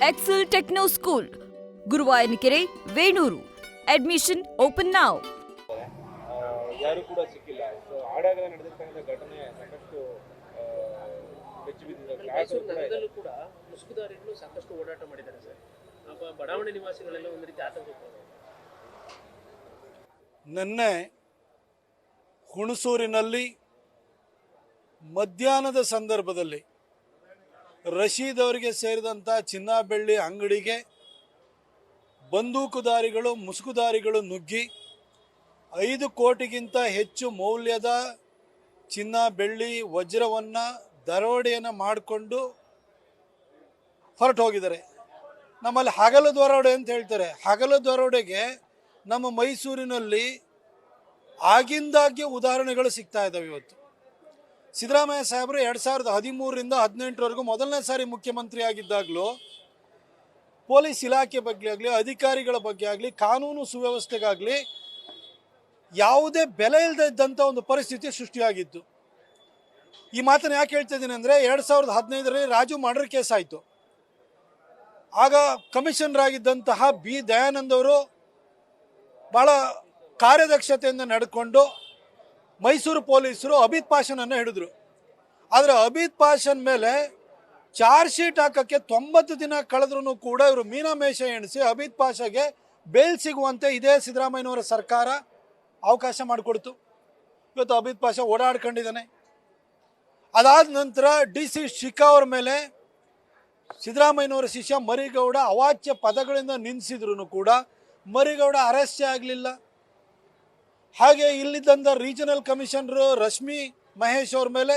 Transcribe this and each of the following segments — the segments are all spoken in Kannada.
Excel Techno School, Guruvayanakere, Venur. Admission open now. ಯಾರು ಕೂಡ ಸಿಕ್ಕಿಲ್ಲ. ಆಡಾಗಲೇ ನಡೆದಿರ್ತಕ್ಕಂಥ ಘಟನೆ ಸಾಕಷ್ಟು ಬೆಚ್ಚಿ ಬಿದ್ದಿದೆ. ನಗರದಲ್ಲೂ ಕೂಡ ಮುಸುಕುದಾರಿಗಳು ಸಾಕಷ್ಟು ಓಡಾಟ ಮಾಡಿದ್ದಾರೆ ಸರ್. ಬಡಾವಣೆ ನಿವಾಸಿಗಳೆಲ್ಲ ಒಂದು ರೀತಿ ಆತಂಕಕ್ಕೆ. ನಿನ್ನೆ ಹುಣಸೂರಿನಲ್ಲಿ ಮಧ್ಯಾಹ್ನದ ಸಂದರ್ಭದಲ್ಲಿ ರಶೀದ್ ಅವರಿಗೆ ಸೇರಿದಂಥ ಚಿನ್ನ ಬೆಳ್ಳಿ ಅಂಗಡಿಗೆ ಬಂದೂಕುದಾರಿಗಳು ಮುಸುಕುದಾರಿಗಳು ನುಗ್ಗಿ 5 ಕೋಟಿಗಿಂತ ಹೆಚ್ಚು ಮೌಲ್ಯದ ಚಿನ್ನ ಬೆಳ್ಳಿ ವಜ್ರವನ್ನು ದರೋಡೆಯನ್ನು ಮಾಡಿಕೊಂಡು ಹೊರಟು ಹೋಗಿದ್ದಾರೆ. ನಮ್ಮಲ್ಲಿ ಹಗಲು ದರೋಡೆ ಅಂತ ಹೇಳ್ತಾರೆ. ಹಗಲು ದರೋಡೆಗೆ ನಮ್ಮ ಮೈಸೂರಿನಲ್ಲಿ ಆಗಿಂದಾಗ್ಗೆ ಉದಾಹರಣೆಗಳು ಸಿಗ್ತಾ ಇದ್ದಾವೆ. ಇವತ್ತು ಸಿದ್ದರಾಮಯ್ಯ ಸಾಹೇಬರು 2013ರಿಂದ 2018ವರೆಗೂ ಮೊದಲನೇ ಸಾರಿ ಮುಖ್ಯಮಂತ್ರಿ ಆಗಿದ್ದಾಗಲೂ ಪೊಲೀಸ್ ಇಲಾಖೆ ಬಗ್ಗೆ ಆಗಲಿ, ಅಧಿಕಾರಿಗಳ ಬಗ್ಗೆ ಆಗಲಿ, ಕಾನೂನು ಸುವ್ಯವಸ್ಥೆಗಾಗಲಿ ಯಾವುದೇ ಬೆಲೆ ಇಲ್ಲದೆ ಇದ್ದಂಥ ಒಂದು ಪರಿಸ್ಥಿತಿ ಸೃಷ್ಟಿಯಾಗಿತ್ತು. ಈ ಮಾತನ್ನು ಯಾಕೆ ಹೇಳ್ತಾ ಇದ್ದೀನಿ ಅಂದರೆ, 2015ರಲ್ಲಿ ರಾಜು ಮರ್ಡರ್ ಕೇಸ್ ಆಯಿತು. ಆಗ ಕಮಿಷನರ್ ಆಗಿದ್ದಂತಹ ಬಿ ದಯಾನಂದ್ ಅವರು ಭಾಳ ಕಾರ್ಯದಕ್ಷತೆಯಿಂದ ನಡೆದುಕೊಂಡು ಮೈಸೂರು ಪೊಲೀಸರು ಅಬಿದ್ ಪಾಷನನ್ನು ಹಿಡಿದ್ರು. ಆದರೆ ಅಬಿದ್ ಪಾಷನ್ ಮೇಲೆ ಚಾರ್ಜ್ ಶೀಟ್ ಹಾಕೋಕ್ಕೆ 90 ದಿನ ಕಳೆದ್ರೂ ಕೂಡ ಇವರು ಮೀನಾಮೇಷ ಎಣಿಸಿ ಅಬಿದ್ ಪಾಷಾಗೆ ಬೇಲ್ ಸಿಗುವಂತೆ ಇದೇ ಸಿದ್ದರಾಮಯ್ಯನವರ ಸರ್ಕಾರ ಅವಕಾಶ ಮಾಡಿಕೊಡ್ತು. ಇವತ್ತು ಅಬಿದ್ ಪಾಷಾ ಓಡಾಡ್ಕೊಂಡಿದ್ದಾನೆ. ಅದಾದ ನಂತರ DC ಶಿಖಾ ಅವ್ರ ಮೇಲೆ ಸಿದ್ದರಾಮಯ್ಯನವರ ಶಿಷ್ಯ ಮರಿಗೌಡ ಅವಾಚ್ಯ ಪದಗಳಿಂದ ನಿಂದಿಸಿದ್ರು ಕೂಡ ಮರಿಗೌಡ ಅರೆಸ್ಟೇ ಆಗಲಿಲ್ಲ. ಹಾಗೆ ಇಲ್ಲಿದ್ದಂಥ ರೀಜನಲ್ ಕಮಿಷನರು ರಶ್ಮಿ ಮಹೇಶ್ ಅವ್ರ ಮೇಲೆ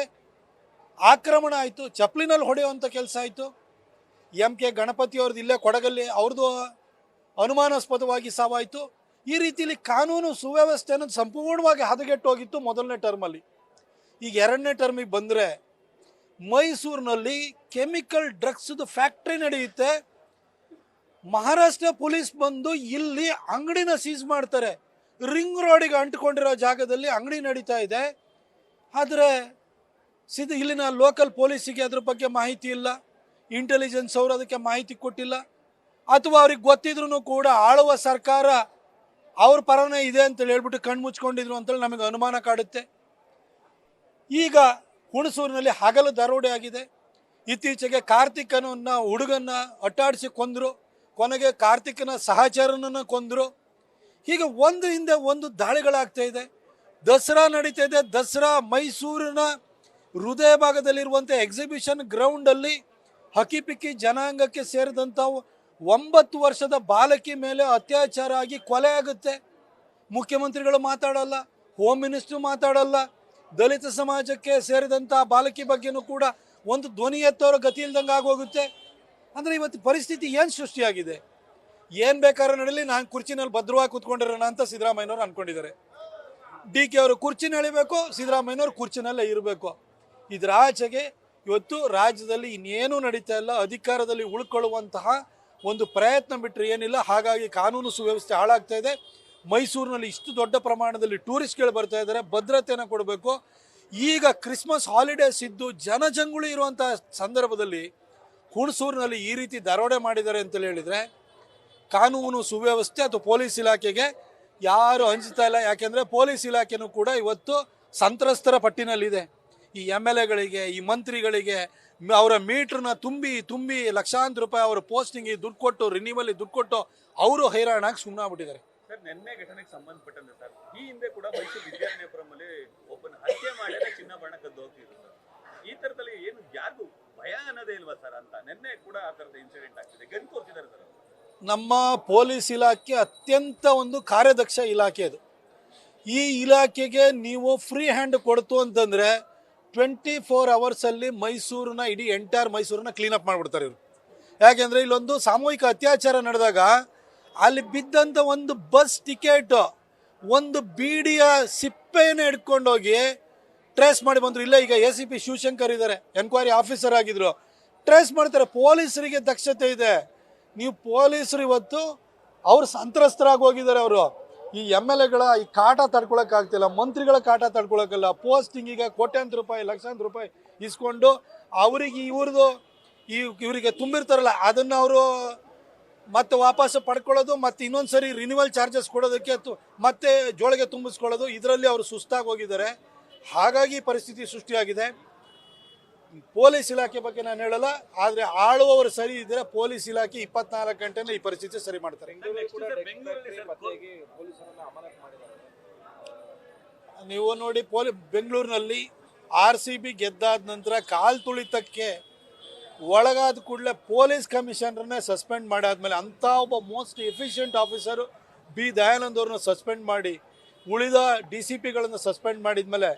ಆಕ್ರಮಣ ಆಯಿತು, ಚಪ್ಪಲಿನಲ್ಲಿ ಹೊಡೆಯುವಂಥ ಕೆಲಸ ಆಯಿತು. MK ಗಣಪತಿ ಅವ್ರದ್ದು ಇಲ್ಲೇ ಕೊಡಗಲ್ಲಿ ಅವ್ರದ್ದು ಅನುಮಾನಾಸ್ಪದವಾಗಿ ಸಾವಾಯಿತು. ಈ ರೀತಿಯಲ್ಲಿ ಕಾನೂನು ಸುವ್ಯವಸ್ಥೆ ಅನ್ನೋದು ಸಂಪೂರ್ಣವಾಗಿ ಹದಗೆಟ್ಟು ಹೋಗಿತ್ತು ಮೊದಲನೇ ಟರ್ಮಲ್ಲಿ. ಈಗ 2ನೇ ಟರ್ಮಿಗೆ ಬಂದರೆ ಮೈಸೂರಿನಲ್ಲಿ ಕೆಮಿಕಲ್ ಡ್ರಗ್ಸ್ದು ಫ್ಯಾಕ್ಟ್ರಿ ನಡೆಯುತ್ತೆ. ಮಹಾರಾಷ್ಟ್ರ ಪೊಲೀಸ್ ಬಂದು ಇಲ್ಲಿ ಅಂಗಡಿನ ಸೀಸ್ ಮಾಡ್ತಾರೆ. ರಿಂಗ್ ರೋಡಿಗೆ ಅಂಟ್ಕೊಂಡಿರೋ ಜಾಗದಲ್ಲಿ ಅಂಗಡಿ ನಡೀತಾ ಇದೆ. ಆದರೆ ಇಲ್ಲಿನ ಲೋಕಲ್ ಪೊಲೀಸಿಗೆ ಅದ್ರ ಬಗ್ಗೆ ಮಾಹಿತಿ ಇಲ್ಲ, ಇಂಟೆಲಿಜೆನ್ಸ್ ಅವರು ಅದಕ್ಕೆ ಮಾಹಿತಿ ಕೊಟ್ಟಿಲ್ಲ, ಅಥವಾ ಅವ್ರಿಗೆ ಗೊತ್ತಿದ್ರು ಕೂಡ ಆಳುವ ಸರ್ಕಾರ ಅವ್ರ ಪರನೇ ಇದೆ ಅಂತೇಳಿ ಹೇಳ್ಬಿಟ್ಟು ಕಣ್ಣು ಮುಚ್ಕೊಂಡಿದ್ರು ಅಂತೇಳಿ ನಮಗೆ ಅನುಮಾನ ಕಾಡುತ್ತೆ. ಈಗ ಹುಣಸೂರಿನಲ್ಲಿ ಹಗಲು ದರೋಡೆ ಆಗಿದೆ. ಇತ್ತೀಚೆಗೆ ಕಾರ್ತಿಕನ ಹುಡುಗನ್ನ ಅಟ್ಟಾಡಿಸಿ ಕೊಂದರು, ಕೊನೆಗೆ ಕಾರ್ತಿಕನ ಸಹಚರನನ್ನು ಕೊಂದರು. ಹೀಗೆ ಒಂದು ಹಿಂದೆ ಒಂದು ದಾಳಿಗಳಾಗ್ತಾ ಇದೆ. ದಸರಾ ನಡೀತಾ ಇದೆ. ದಸರಾ ಮೈಸೂರಿನ ಹೃದಯ ಭಾಗದಲ್ಲಿರುವಂಥ ಎಕ್ಸಿಬಿಷನ್ ಗ್ರೌಂಡಲ್ಲಿ ಹಕ್ಕಿಪಿಕ್ಕಿ ಜನಾಂಗಕ್ಕೆ ಸೇರಿದಂಥ 9 ವರ್ಷದ ಬಾಲಕಿ ಮೇಲೆ ಅತ್ಯಾಚಾರ ಆಗಿ ಕೊಲೆ ಆಗುತ್ತೆ. ಮುಖ್ಯಮಂತ್ರಿಗಳು ಮಾತಾಡಲ್ಲ, ಹೋಮ್ ಮಿನಿಸ್ಟ್ರು ಮಾತಾಡಲ್ಲ, ದಲಿತ ಸಮಾಜಕ್ಕೆ ಸೇರಿದಂಥ ಬಾಲಕಿ ಬಗ್ಗೆನೂ ಕೂಡ ಒಂದು ಧ್ವನಿ ಎತ್ತೋರ ಗತಿ ಇಲ್ದಂಗೆ ಆಗೋಗುತ್ತೆ. ಅಂದರೆ ಇವತ್ತು ಪರಿಸ್ಥಿತಿ ಏನು ಸೃಷ್ಟಿಯಾಗಿದೆ? ಏನು ಬೇಕಾದ್ರೂ ನಡೀಲಿ, ನಾನು ಕುರ್ಚಿನಲ್ಲಿ ಭದ್ರವಾಗಿ ಕೂತ್ಕೊಂಡಿರೋಣ ಅಂತ ಸಿದ್ದರಾಮಯ್ಯನವ್ರು ಅಂದ್ಕೊಂಡಿದ್ದಾರೆ. DK ಅವರು ಕುರ್ಚಿನ ಎಳಿಬೇಕು, ಸಿದ್ದರಾಮಯ್ಯನವ್ರು ಕುರ್ಚಿನಲ್ಲೇ ಇರಬೇಕು. ಇದರ ಆಚೆಗೆ ಇವತ್ತು ರಾಜ್ಯದಲ್ಲಿ ಇನ್ನೇನು ನಡೀತಾ ಇಲ್ಲ. ಅಧಿಕಾರದಲ್ಲಿ ಉಳ್ಕೊಳ್ಳುವಂತಹ ಒಂದು ಪ್ರಯತ್ನ ಬಿಟ್ಟರೆ ಏನಿಲ್ಲ. ಹಾಗಾಗಿ ಕಾನೂನು ಸುವ್ಯವಸ್ಥೆ ಹಾಳಾಗ್ತಾ ಇದೆ. ಮೈಸೂರಿನಲ್ಲಿ ಇಷ್ಟು ದೊಡ್ಡ ಪ್ರಮಾಣದಲ್ಲಿ ಟೂರಿಸ್ಟ್ಗಳು ಬರ್ತಾ ಇದ್ದಾರೆ, ಭದ್ರತೆಯನ್ನು ಕೊಡಬೇಕು. ಈಗ ಕ್ರಿಸ್ಮಸ್ ಹಾಲಿಡೇಸ್ ಇದ್ದು ಜನಜಂಗುಳಿ ಇರುವಂಥ ಸಂದರ್ಭದಲ್ಲಿ ಹುಣಸೂರಿನಲ್ಲಿ ಈ ರೀತಿ ದರೋಡೆ ಮಾಡಿದ್ದಾರೆ ಅಂತೇಳಿ ಹೇಳಿದರೆ ಕಾನೂನು ಸುವ್ಯವಸ್ಥೆ ಅಥವಾ ಪೊಲೀಸ್ ಇಲಾಖೆಗೆ ಯಾರು ಅಂಜುತ್ತಾ ಇಲ್ಲ. ಯಾಕೆಂದರೆ ಪೊಲೀಸ್ ಇಲಾಖೆನೂ ಕೂಡ ಇವತ್ತು ಸಂತ್ರಸ್ತರ ಪಟ್ಟಿನಲ್ಲಿದೆ. ಈ MLAಗಳಿಗೆ, ಈ ಮಂತ್ರಿಗಳಿಗೆ ಅವರ ಮೀಟ್ರನ್ನ ತುಂಬಿ ಲಕ್ಷಾಂತರ ರೂಪಾಯಿ ಅವರ ಪೋಸ್ಟಿಂಗ್ ದುಡ್ಡು ಕೊಟ್ಟು, ರಿನ್ಯೂವಲ್ ದುಡ್ಡು ಕೊಟ್ಟು ಅವರು ಹೈರಾಣಾಗಿ ಸುಮ್ಮನಾಗ್ಬಿಟ್ಟಿದ್ದಾರೆ. ಸರ್, ನಿನ್ನೆ ಘಟನೆಗೆ ಸಂಬಂಧಪಟ್ಟಂತೆ ಸರ್, ಈ ಹಿಂದೆ ಕೂಡ ಮೈಸೂರು ವಿದ್ಯಾರಣ್ಯಪುರಮಲ್ಲಿ ಒಬ್ಬನ ಹತ್ಯೆ ಮಾಡಿ ಚಿನ್ನಾಭರಣ ಕದ್ದು ಹೋಗ್ತಿದ್ರು ಸರ್. ಈ ಥರದಲ್ಲಿ ಏನು ಯಾರಿಗೂ ಭಯ ಅನ್ನೋದೇ ಇಲ್ವಾ ಸರ್ ಅಂತ ನಿನ್ನೆ ಕೂಡ ಆ ಥರದ ಇನ್ಸಿಡೆಂಟ್ ಆಗ್ತಿದೆ. ಗನ್ ತೋರಿಸಿದ್ದಾರೆ ಸರ್. ನಮ್ಮ ಪೊಲೀಸ್ ಇಲಾಖೆ ಅತ್ಯಂತ ಒಂದು ಕಾರ್ಯದಕ್ಷ ಇಲಾಖೆ ಅದು. ಈ ಇಲಾಖೆಗೆ ನೀವು ಫ್ರೀ ಹ್ಯಾಂಡ್ ಕೊಡ್ತು ಅಂತಂದರೆ 24 ಅವರ್ಸಲ್ಲಿ ಮೈಸೂರನ್ನ ಇಡೀ ಎಂಟೈರ್ ಮೈಸೂರನ್ನ ಕ್ಲೀನಪ್ ಮಾಡಿಬಿಡ್ತಾರೆ ಇವರು. ಯಾಕೆಂದರೆ ಇಲ್ಲೊಂದು ಸಾಮೂಹಿಕ ಅತ್ಯಾಚಾರ ನಡೆದಾಗ ಅಲ್ಲಿ ಬಿದ್ದಂಥ ಒಂದು ಬಸ್ ಟಿಕೆಟ್, ಒಂದು ಬೀಡಿಯ ಸಿಪ್ಪೆಯನ್ನು ಹಿಡ್ಕೊಂಡೋಗಿ ಟ್ರೇಸ್ ಮಾಡಿ ಬಂದರು. ಇಲ್ಲ, ಈಗ ACP ಶಿವಶಂಕರ್ ಇದ್ದಾರೆ, ಎನ್ಕ್ವೈರಿ ಆಫೀಸರ್ ಆಗಿದ್ರು, ಟ್ರೇಸ್ ಮಾಡ್ತಾರೆ. ಪೊಲೀಸರಿಗೆ ದಕ್ಷತೆ ಇದೆ. ನೀವು ಪೊಲೀಸರು ಇವತ್ತು ಅವರು ಸಂತ್ರಸ್ತರಾಗಿ ಹೋಗಿದ್ದಾರೆ. ಅವರು ಈ MLAಗಳ ಈ ಕಾಟ ತಡ್ಕೊಳಕ್ಕಾಗ್ತಿಲ್ಲ, ಮಂತ್ರಿಗಳ ಕಾಟ ತಡ್ಕೊಳಕ್ಕಲ್ಲ. ಪೋಸ್ಟಿಂಗಿಗೆ ಕೋಟ್ಯಾಂತರ ರೂಪಾಯಿ, ಲಕ್ಷಾಂತರ ರೂಪಾಯಿ ಇಸ್ಕೊಂಡು ಅವರಿಗೆ ಇವ್ರದ್ದು ಇವರಿಗೆ ತುಂಬಿರ್ತಾರಲ್ಲ ಅದನ್ನು ಅವರು ಮತ್ತೆ ವಾಪಸ್ ಪಡ್ಕೊಳ್ಳೋದು, ಮತ್ತು ಇನ್ನೊಂದು ಸರಿ ರಿನ್ಯೂವಲ್ ಚಾರ್ಜಸ್ ಕೊಡೋದಕ್ಕೆ ಮತ್ತೆ ಜೋಳಿಗೆ ತುಂಬಿಸ್ಕೊಳ್ಳೋದು, ಇದರಲ್ಲಿ ಅವರು ಸುಸ್ತಾಗಿ ಹೋಗಿದ್ದಾರೆ. ಹಾಗಾಗಿ ಪರಿಸ್ಥಿತಿ ಸೃಷ್ಟಿಯಾಗಿದೆ. ಪೊಲೀಸ್ ಇಲಾಖೆ ಬಗ್ಗೆ ನಾನು ಹೇಳಲ್ಲ, ಆದರೆ ಆಳುವವರು ಸರಿ ಇದ್ದರೆ ಪೊಲೀಸ್ ಇಲಾಖೆ 24 ಗಂಟೆನೇ ಈ ಪರಿಸ್ಥಿತಿ ಸರಿ ಮಾಡ್ತಾರೆ. ನೀವು ನೋಡಿ, ಬೆಂಗಳೂರಿನಲ್ಲಿ RCB ಗೆದ್ದಾದ ನಂತರ ಕಾಲ್ ತುಳಿತಕ್ಕೆ ಒಳಗಾದ ಕೂಡಲೇ ಪೊಲೀಸ್ ಕಮಿಷನರ್ನೇ ಸಸ್ಪೆಂಡ್ ಮಾಡಾದ್ಮೇಲೆ ಅಂಥ ಒಬ್ಬ most efficient officer B Dayanand ಅವ್ರನ್ನ ಸಸ್ಪೆಂಡ್ ಮಾಡಿ ಉಳಿದ DCPಗಳನ್ನು ಸಸ್ಪೆಂಡ್ ಮಾಡಿದ್ಮೇಲೆ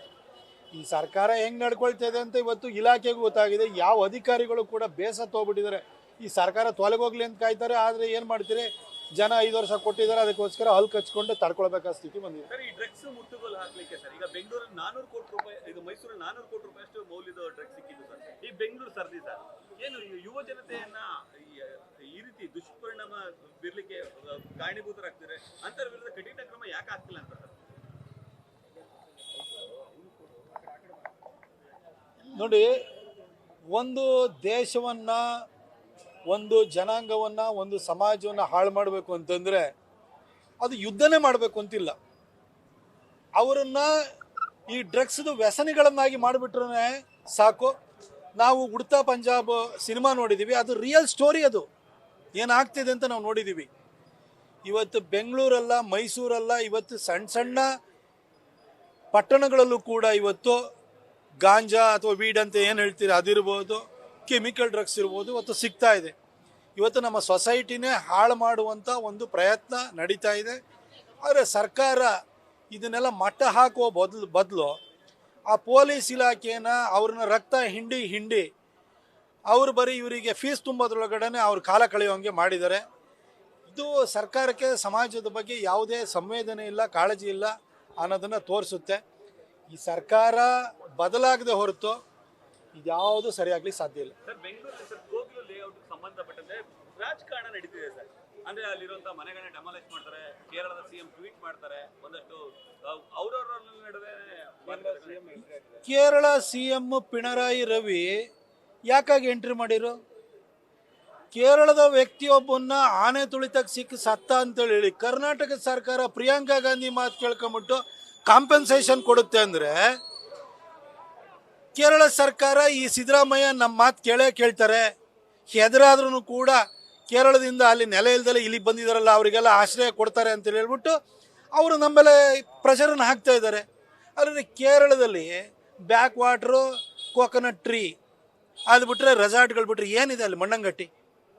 ಈ ಸರ್ಕಾರ ಹೆಂಗೆ ನಡ್ಕೊಳ್ತಿದೆ ಅಂತ ಇವತ್ತು ಇಲಾಖೆಗೂ ಗೊತ್ತಾಗಿದೆ. ಯಾವ ಅಧಿಕಾರಿಗಳು ಕೂಡ ಬೇಸತ್ತು ಹೋಗ್ಬಿಟ್ಟಿದ್ದಾರೆ. ಈ ಸರ್ಕಾರ ತೊಲಗೋಗ್ಲಿ ಅಂತ ಕಾಯ್ತಾರೆ, ಆದರೆ ಏನು ಮಾಡ್ತೀರಿ, ಜನ 5 ವರ್ಷ ಕೊಟ್ಟಿದ್ದಾರೆ, ಅದಕ್ಕೋಸ್ಕರ ಹಲ್ಲು ಕಚ್ಕೊಂಡು ತಡ್ಕೊಳ್ಬೇಕಾದ ಸ್ಥಿತಿ ಬಂದಿದೆ. ಸರ್, ಈ ಡ್ರಗ್ಸ್ ಮುಟ್ಟುಗೋಲು ಹಾಕ್ಲಿಕ್ಕೆ ಸರ್ ಈಗ ಬೆಂಗಳೂರಲ್ಲಿ 400 ಕೋಟಿ ರೂಪಾಯಿ, ಈಗ ಮೈಸೂರಲ್ಲಿ 400 ಕೋಟಿ ರೂಪಾಯಿ ಅಷ್ಟು ಮೌಲ್ಯದ ಡ್ರಗ್ಸ್ ಸಿಕ್ಕಿದ್ದು ಸರ್. ಈ ಬೆಂಗಳೂರು ಸರ್ದಿ ಸರ್, ಏನು ಯುವ ಜನತೆಯನ್ನ ಈ ರೀತಿ ದುಷ್ಪರಿಣಾಮ ಬೀರ್ಲಿಕ್ಕೆ ಕಾರಣೀಭೂತರಾಗ್ತಾರೆ, ಅಂತರ ವಿರುದ್ಧ ಕಠಿಣ ಕ್ರಮ ಯಾಕೆ ಆಗ್ತಿಲ್ಲ ಅಂತ ಸರ್? ನೋಡಿ, ಒಂದು ದೇಶವನ್ನು, ಒಂದು ಜನಾಂಗವನ್ನು, ಒಂದು ಸಮಾಜವನ್ನು ಹಾಳು ಮಾಡಬೇಕು ಅಂತಂದರೆ ಅದು ಯುದ್ಧನೇ ಮಾಡಬೇಕು ಅಂತಿಲ್ಲ. ಅವರನ್ನು ಈ ಡ್ರಗ್ಸ್ದು ವ್ಯಸನಿಗಳನ್ನಾಗಿ ಮಾಡಿಬಿಟ್ರೆ ಸಾಕು. ನಾವು ಉಡ್ತಾ ಪಂಜಾಬ್ ಸಿನಿಮಾ ನೋಡಿದ್ದೀವಿ, ಅದು ರಿಯಲ್ ಸ್ಟೋರಿ, ಅದು ಏನಾಗ್ತಿದೆ ಅಂತ ನಾವು ನೋಡಿದ್ದೀವಿ. ಇವತ್ತು ಬೆಂಗಳೂರಲ್ಲ, ಮೈಸೂರಲ್ಲ, ಇವತ್ತು ಸಣ್ಣ ಸಣ್ಣ ಪಟ್ಟಣಗಳಲ್ಲೂ ಕೂಡ ಇವತ್ತು ಗಾಂಜಾ ಅಥವಾ ವೀಡ್ ಅಂತ ಏನು ಹೇಳ್ತೀರಿ ಅದಿರ್ಬೋದು, ಕೆಮಿಕಲ್ ಡ್ರಗ್ಸ್ ಇರ್ಬೋದು, ಇವತ್ತು ಸಿಗ್ತಾ ಇದೆ. ಇವತ್ತು ನಮ್ಮ ಸೊಸೈಟಿನೇ ಹಾಳು ಮಾಡುವಂಥ ಒಂದು ಪ್ರಯತ್ನ ನಡೀತಾ ಇದೆ. ಆದರೆ ಸರ್ಕಾರ ಇದನ್ನೆಲ್ಲ ಮಟ್ಟ ಹಾಕುವ ಬದಲು ಆ ಪೊಲೀಸ್ ಇಲಾಖೆನ ಅವ್ರನ್ನ ರಕ್ತ ಹಿಂಡಿ ಅವರು ಬರೀ ಇವರಿಗೆ ಫೀಸ್ ತುಂಬೋದ್ರೊಳಗಡೆ ಅವ್ರ ಕಾಲ ಕಳೆಯುವಂಗೆ ಮಾಡಿದ್ದಾರೆ. ಇದು ಸರ್ಕಾರಕ್ಕೆ ಸಮಾಜದ ಬಗ್ಗೆ ಯಾವುದೇ ಸಂವೇದನೆ ಇಲ್ಲ, ಕಾಳಜಿ ಇಲ್ಲ ಅನ್ನೋದನ್ನು ತೋರಿಸುತ್ತೆ. ಈ ಸರ್ಕಾರ ಬದಲಾಗದೆ ಹೊರತು ಇದ್ಯಾವುದು ಸರಿಯಾಗ್ಲಿಕ್ಕೆ ಸಾಧ್ಯ ಇಲ್ಲ. ಸರ್, ಬೆಂಗಳೂರಲ್ಲಿ ಸರ್ ಕೋಗಿಲು ಲೇಔಟ್ ಸಂಬಂಧಪಟ್ಟಂತೆ ರಾಜಕಾರಣ ನಡೀತಿದೆ ಸರ್. ಅಂದ್ರೆ ಅಲ್ಲಿರುವಂತಹ ಮನೆಗಳನ್ನ ಡೆಮಾಲಿಷ್ ಮಾಡ್ತಾರೆ, ಕೇರಳದ CM ಟ್ವೀಟ್ ಮಾಡ್ತಾರೆ, ಒಂದಷ್ಟು ಅವರವರ ನಡುವೆ. ಕೇರಳ CM ಪಿಣರಾಯಿ ರವಿ ಯಾಕಾಗಿ ಎಂಟ್ರಿ ಮಾಡಿರು? ಕೇರಳದ ವ್ಯಕ್ತಿಯೊಬ್ಬನ್ನ ಆನೆ ತುಳಿತಕ್ಕೆ ಸಿಕ್ಕಿ ಸತ್ತ ಅಂತೇಳಿ ಹೇಳಿ ಕರ್ನಾಟಕ ಸರ್ಕಾರ ಪ್ರಿಯಾಂಕಾ ಗಾಂಧಿ ಮಾತು ಕೇಳ್ಕೊಂಬಿಟ್ಟು ಕಾಂಪೆನ್ಸೇಷನ್ ಕೊಡುತ್ತೆ ಅಂದರೆ ಕೇರಳ ಸರ್ಕಾರ ಈ ಸಿದ್ದರಾಮಯ್ಯ ನಮ್ಮ ಮಾತು ಕೇಳ್ತಾರೆ. ಹೆದರಾದ್ರೂ ಕೂಡ ಕೇರಳದಿಂದ ಅಲ್ಲಿ ನೆಲೆ ಇಲ್ದಲೆ ಇಲ್ಲಿಗೆ ಬಂದಿದ್ದಾರಲ್ಲ ಅವರಿಗೆಲ್ಲ ಆಶ್ರಯ ಕೊಡ್ತಾರೆ ಅಂತ ಹೇಳ್ಬಿಟ್ಟು ಅವರು ನಮ್ಮೆಲ್ಲ ಪ್ರೆಷರನ್ನು ಹಾಕ್ತಾ ಇದ್ದಾರೆ. ಆದರೆ ಕೇರಳದಲ್ಲಿ ಬ್ಯಾಕ್ ವಾಟ್ರು, ಕೋಕೋನಟ್ ಟ್ರೀ, ಅದು ಬಿಟ್ಟರೆ ರೆಸಾರ್ಟ್ಗಳು ಬಿಟ್ಟರೆ ಏನಿದೆ ಅಲ್ಲಿ ಮಣ್ಣಂಗಟ್ಟಿ?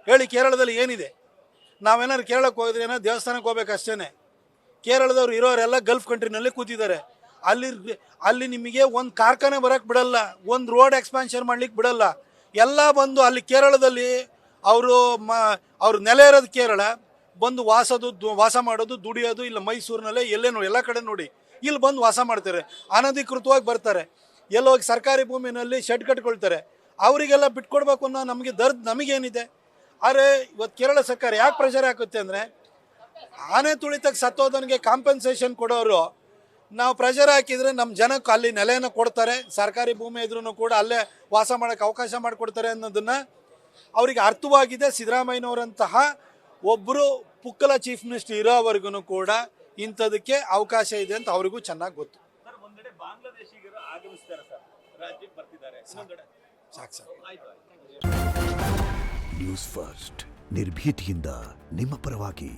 ಹೇಳಿ, ಕೇರಳದಲ್ಲಿ ಏನಿದೆ? ನಾವೇನಾದ್ರು ಕೇರಳಕ್ಕೆ ಹೋಗಿದ್ರೆ ಏನೋ ದೇವಸ್ಥಾನಕ್ಕೆ ಹೋಗ್ಬೇಕಷ್ಟೇ. ಕೇರಳದವ್ರು ಇರೋರೆಲ್ಲ ಗಲ್ಫ್ ಕಂಟ್ರಿನಲ್ಲಿ ಕೂತಿದ್ದಾರೆ. ಅಲ್ಲಿ ನಿಮಗೆ ಒಂದು ಕಾರ್ಖಾನೆ ಬರೋಕ್ಕೆ ಬಿಡಲ್ಲ, ಒಂದು ರೋಡ್ ಎಕ್ಸ್ಪಾನ್ಷನ್ ಮಾಡ್ಲಿಕ್ಕೆ ಬಿಡಲ್ಲ. ಎಲ್ಲ ಬಂದು ಅಲ್ಲಿ ಕೇರಳದಲ್ಲಿ ಅವರು ನೆಲೆ ಇರೋದು ಕೇರಳ, ಬಂದು ವಾಸ ಮಾಡೋದು, ದುಡಿಯೋದು ಇಲ್ಲ ಮೈಸೂರಿನಲ್ಲೇ ಎಲ್ಲೇನು ಎಲ್ಲ ಕಡೆ ನೋಡಿ ಇಲ್ಲಿ ಬಂದು ವಾಸ ಮಾಡ್ತಾರೆ. ಅನಧಿಕೃತವಾಗಿ ಬರ್ತಾರೆ, ಎಲ್ಲೋಗಿ ಸರ್ಕಾರಿ ಭೂಮಿನಲ್ಲಿ ಶೆಡ್ ಕಟ್ಕೊಳ್ತಾರೆ. ಅವರಿಗೆಲ್ಲ ಬಿಟ್ಕೊಡ್ಬೇಕು ಅನ್ನೋ ನಮಗೇನಿದೆ? ಆದರೆ ಇವತ್ತು ಕೇರಳ ಸರ್ಕಾರ ಯಾಕೆ ಪ್ರೆಷರ್ ಹಾಕುತ್ತೆ ಅಂದರೆ, ಆನೆ ತುಳಿತಕ್ಕೆ ಸತ್ತೋದನಿಗೆ ಕಾಂಪೆನ್ಸೇಷನ್ ಕೊಡೋರು ನಾವು ಪ್ರೆಷರ್ ಹಾಕಿದರೆ ನಮ್ಮ ಜನಕ್ಕೆ ಅಲ್ಲಿ ನೆಲೆಯನ್ನು ಕೊಡ್ತಾರೆ, ಸರ್ಕಾರಿ ಭೂಮಿ ಇದ್ರೂ ಕೂಡ ಅಲ್ಲೇ ವಾಸ ಮಾಡೋಕ್ಕೆ ಅವಕಾಶ ಮಾಡಿಕೊಡ್ತಾರೆ ಅನ್ನೋದನ್ನು ಅವರಿಗೆ ಅರ್ಥವಾಗಿದೆ. ಸಿದ್ದರಾಮಯ್ಯನವರಂತಹ ಒಬ್ಬರು ಪುಕ್ಕಲ ಚೀಫ್ ಮಿನಿಸ್ಟರ್ ಇರೋವರೆಗೂ ಕೂಡ ಇಂಥದಕ್ಕೆ ಅವಕಾಶ ಇದೆ ಅಂತ ಅವರಿಗೂ ಚೆನ್ನಾಗಿ ಗೊತ್ತು. ಸರ್, ಒಂದೆಡೆ ಬಾಂಗ್ಲಾದೇಶಿಗರು ಆಗಮಿಸ್ತಾರೆ ಸರ್, ರಾಜ್ಯಕ್ಕೆ ಬರ್ತಿದ್ದಾರೆ. ಸಾಕು. ನ್ಯೂಸ್ ಫಸ್ಟ್ ನಿರ್ಭೀತಿಯಿಂದ ನಿಮ್ಮ ಪರವಾಗಿ.